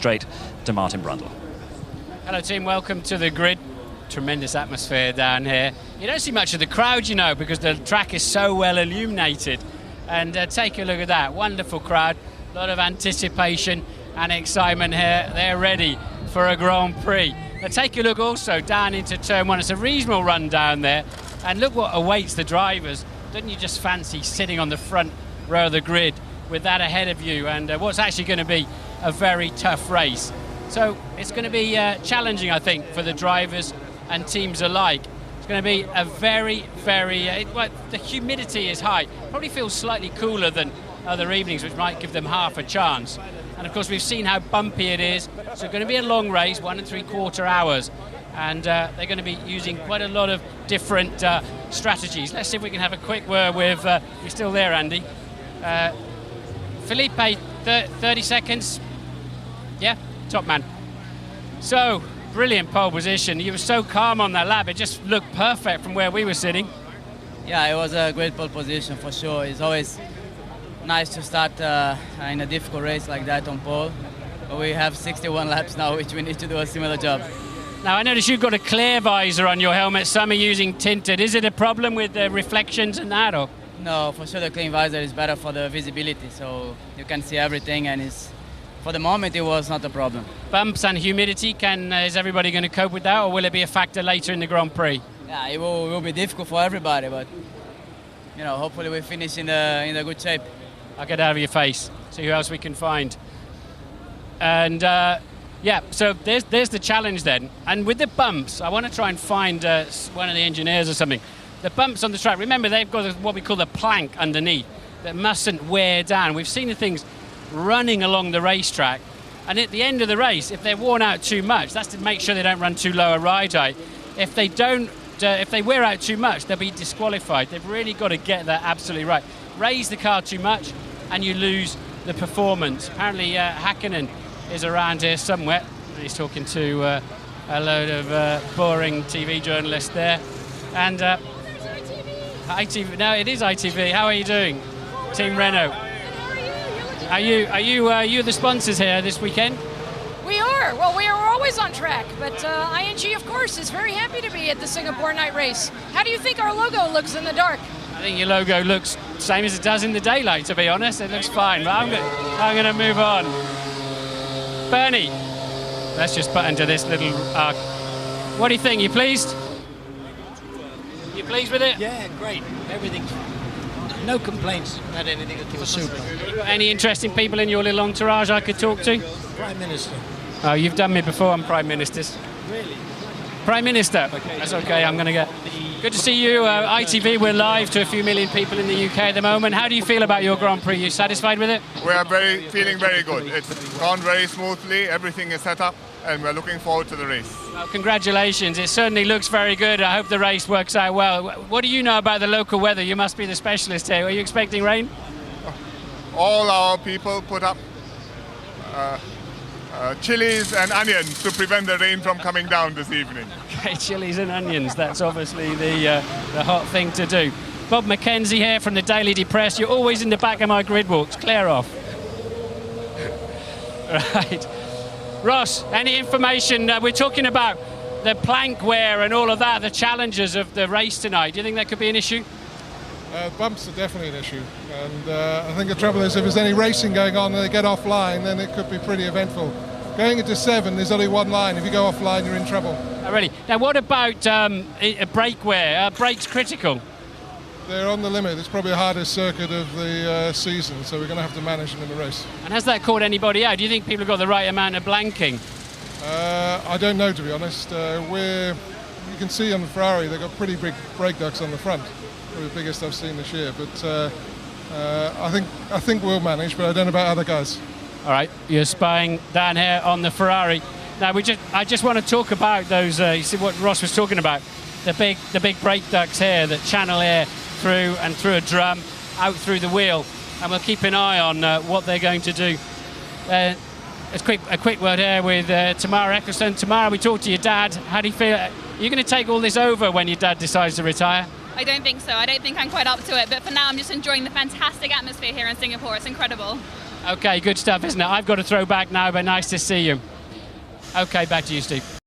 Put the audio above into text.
Straight to Martin Brundle. Hello team, welcome to the grid. Tremendous atmosphere down here. You don't see much of the crowd, you know, because the track is so well illuminated. And take a look at that, wonderful crowd. A lot of anticipation and excitement here. They're ready for a Grand Prix. Now take a look also down into turn one. It's a reasonable run down there. And look what awaits the drivers. Don't you just fancy sitting on the front row of the grid with that ahead of you, and what's actually going to be a very tough race. So it's going to be challenging, I think, for the drivers and teams alike. It's going to be a very, well, the humidity is high. Probably feels slightly cooler than other evenings, which might give them half a chance. And of course, we've seen how bumpy it is. So it's going to be a long race, 1 3/4 hours. And they're going to be using quite a lot of different strategies. Let's see if we can have a quick word with, you're still there, Andy. Felipe, 30 seconds. Yeah, top man. So, brilliant pole position. You were so calm on that lap. It just looked perfect from where we were sitting. Yeah, it was a great pole position for sure. It's always nice to start in a difficult race like that on pole. But we have 61 laps now, which we need to do a similar job. Now, I noticed you've got a clear visor on your helmet. Some are using tinted. Is it a problem with the reflections and that, or? No, for sure the clean visor is better for the visibility, so you can see everything, and for the moment it was not a problem. Bumps and humidity, is everybody going to cope with that, or will it be a factor later in the Grand Prix? Yeah, it will be difficult for everybody, but you know, hopefully we finish in a good shape. I'll get out of your face, see who else we can find. And yeah, so there's the challenge then. And with the bumps, I want to try and find one of the engineers or something. The bumps on the track, remember they've got what we call the plank underneath that mustn't wear down. We've seen the things running along the racetrack, and at the end of the race, if they're worn out too much, that's to make sure they don't run too low a ride height. If they don't, if they wear out too much, they'll be disqualified. They've really got to get that absolutely right. Raise the car too much, and you lose the performance. Apparently, Hakkinen is around here somewhere. He's talking to a load of boring TV journalists there, and. ITV, no, it is ITV. How are you doing, Team Renault? Are you the sponsors here this weekend? We are. Well, we are always on track, but ING, of course, is very happy to be at the Singapore night race. How do you think our logo looks in the dark? I think your logo looks the same as it does in the daylight, to be honest. It looks fine, but I'm going to move on. Bernie, let's just put into this little arc. What do you think? You pleased? You pleased with it? Yeah, great. Everything's no complaints about anything. It was super. You got any interesting people in your little entourage I could talk to? Prime Minister. Oh, you've done me before on Prime Ministers. Really? Prime Minister. Okay. That's okay. I'm going to get. Good to see you. ITV. We're live to a few million people in the UK at the moment. How do you feel about your Grand Prix? You satisfied with it? We are feeling very good. It's gone very smoothly. Everything is set up, and we're looking forward to the race. Well, congratulations. It certainly looks very good. I hope the race works out well. What do you know about the local weather? You must be the specialist here. Are you expecting rain? All our people put up chilies and onions to prevent the rain from coming down this evening. Okay, chilies and onions. That's obviously the hot thing to do. Bob McKenzie here from the Daily Depress. You're always in the back of my grid walks. Clear off. Right. Ross, any information? We're talking about the plank wear and all of that, the challenges of the race tonight. Do you think that could be an issue? Bumps are definitely an issue, and I think the trouble is if there's any racing going on and they get offline, then it could be pretty eventful. Going into 7, there's only one line. If you go offline, you're in trouble. Oh, really? Now, what about brake wear? Are brakes critical? They're on the limit. It's probably the hardest circuit of the season, so we're going to have to manage them in the race. And has that caught anybody out? Do you think people have got the right amount of blanking? I don't know, to be honest. You can see on the Ferrari they've got pretty big brake ducts on the front, probably the biggest I've seen this year. But I think we'll manage, but I don't know about other guys. All right, you're spying down here on the Ferrari. Now I just want to talk about those. You see what Ross was talking about, the big brake ducts here that channel air through a drum out through the wheel, and we'll keep an eye on what they're going to do. A quick word here with Tamara Ecclestone. Tamara, we talked to your dad. How do you feel? Are you going to take all this over when your dad decides to retire? I don't think so. I don't think I'm quite up to it. But for now, I'm just enjoying the fantastic atmosphere here in Singapore. It's incredible. Okay, good stuff, isn't it? I've got to throw back now, but nice to see you. Okay, back to you, Steve.